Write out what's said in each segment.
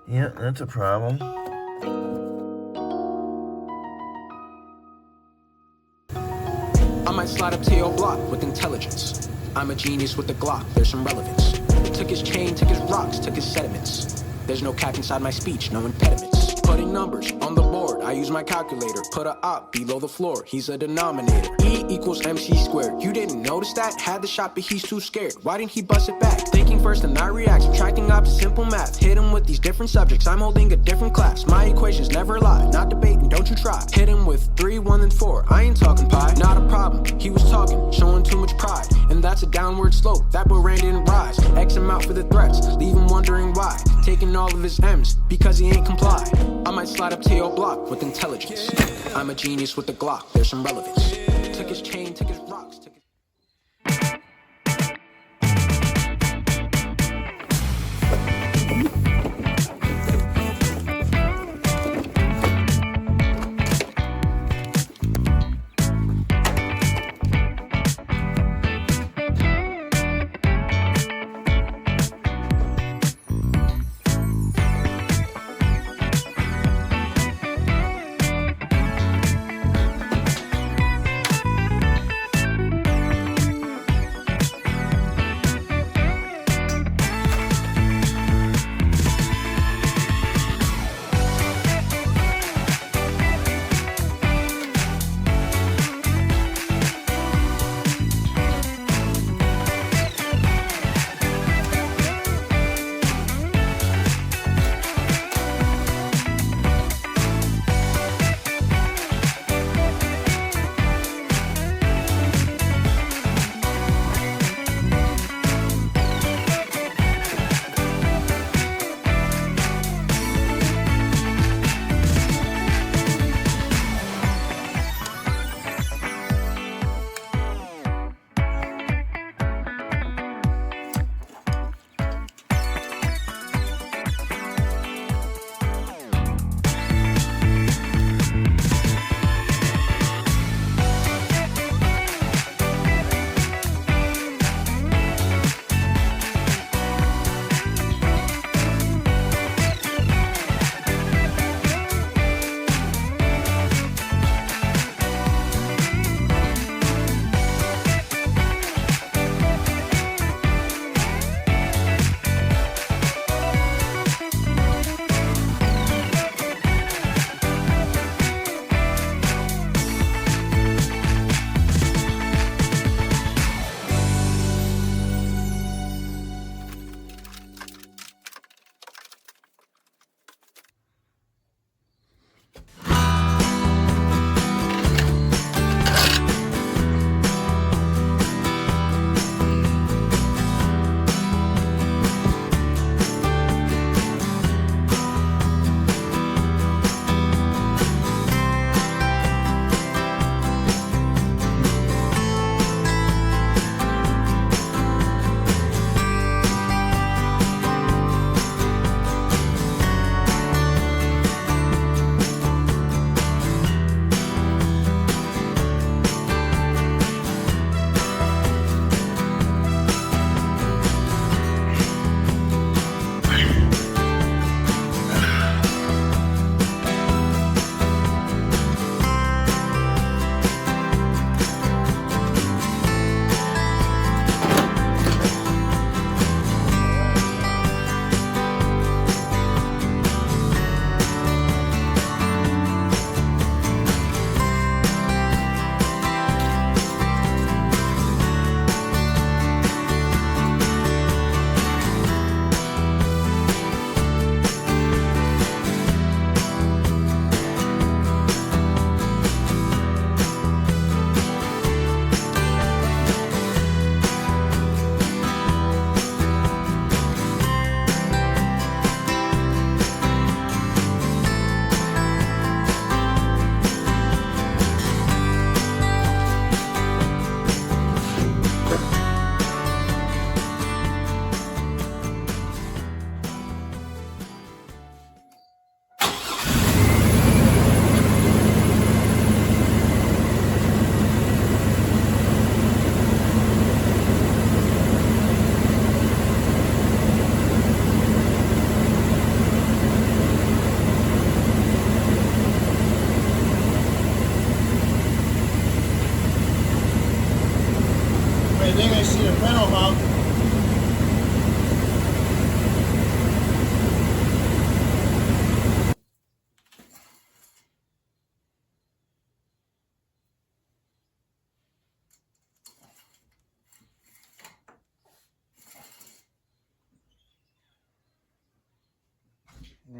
Yeah, that's a problem. I might slide up to your block with intelligence. I'm a genius with a Glock, there's some relevance. Took his chain, took his rocks, took his sediments. There's no cap inside my speech, no impediments. Putting numbers on the board, I use my calculator. Put a op below the floor, he's a denominator. E equals MC squared. You didn't notice that? Had the shot, but he's too scared. Why didn't he bust it back? Thinking first and I react, subtracting ops is simple math. Hit him with these different subjects, I'm holding a different class. My equations never lie, not debating, don't you try. Hit him with 3, 1, and 4, I ain't talking pi. Not a problem, he was talking, showing too much pride. And that's a downward slope, that boy ran didn't rise. X him out for the threats, leave him wondering why. Taking all of his M's, because he ain't comply. I might slide up to your block with intelligence. I'm a genius with a Glock, there's some relevance. Took his chain, took his rocks, took his...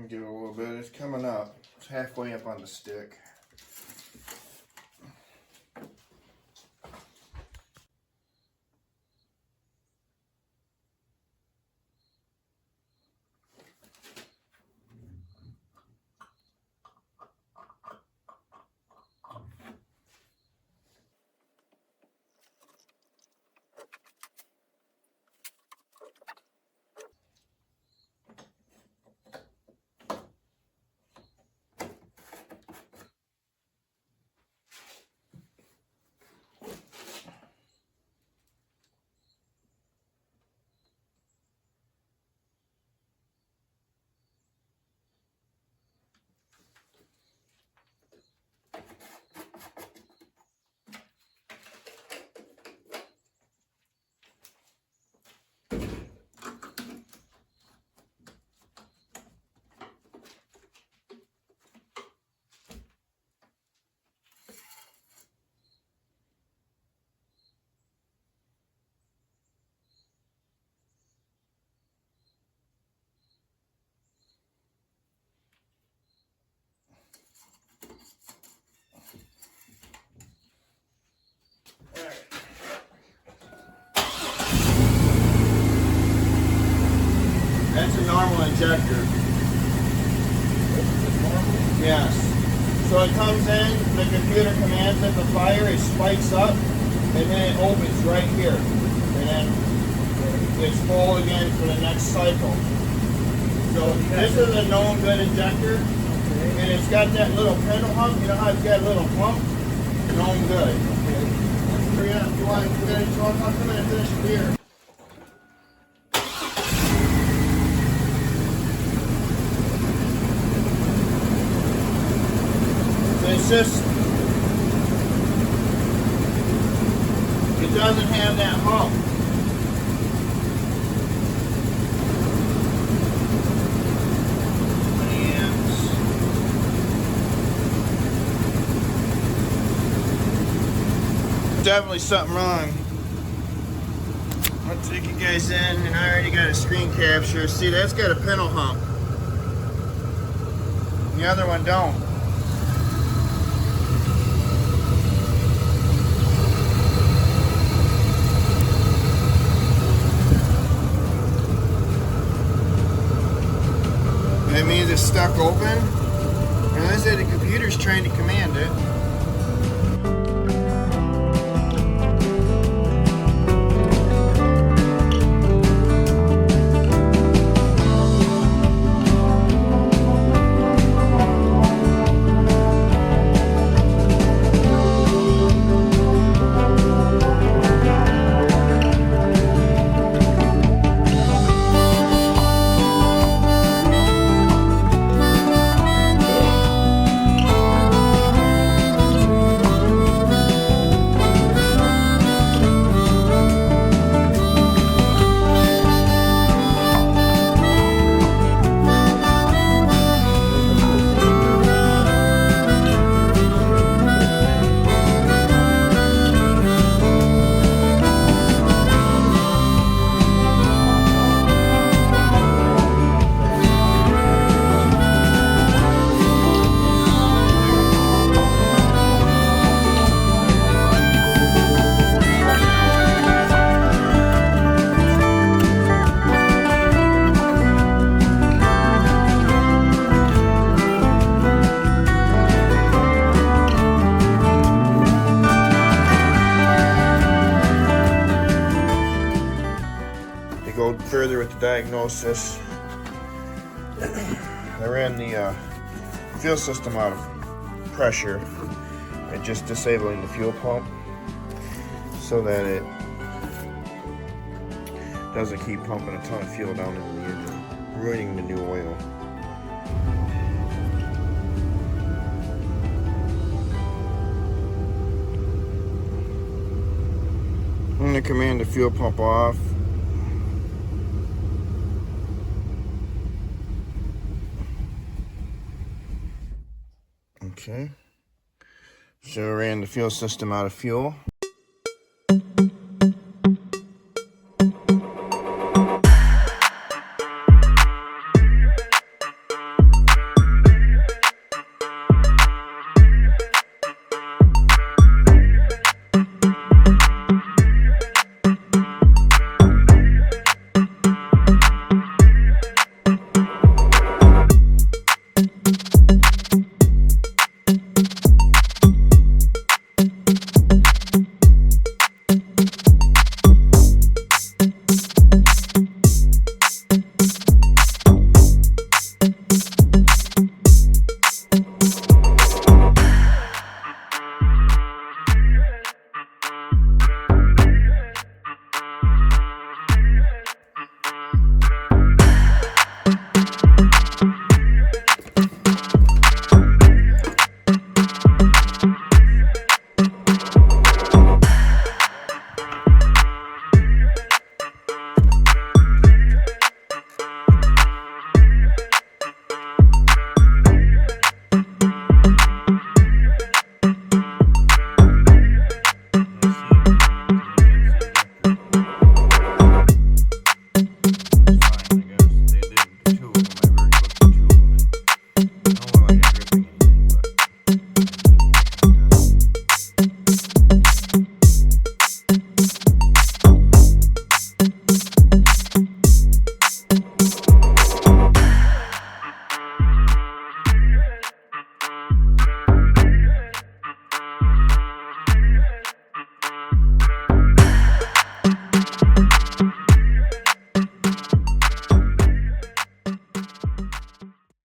me do a little bit. It's coming up. It's halfway up on the stick. That's a normal injector. Yes. So it comes in, the computer commands it to fire, it spikes up, and then it opens right here. And then it's full again for the next cycle. So this is a known good injector, and it's got that little pendulum hump. You know how it's got a little pump? Known good. Hurry up, you want to finish? I'll come in and finish the beer. It's just, it doesn't have that hump. Definitely something wrong. I'll take you guys in, and I already got a screen capture. See, that's got a pintle hump. The other one don't. That means it's stuck open. And let's say the computer's trying to command it. Go further with the diagnosis. I ran the fuel system out of pressure and just disabling the fuel pump so that it doesn't keep pumping a ton of fuel down into the engine, ruining the new oil. I'm going to command the fuel pump off. Okay, so I ran the fuel system out of fuel.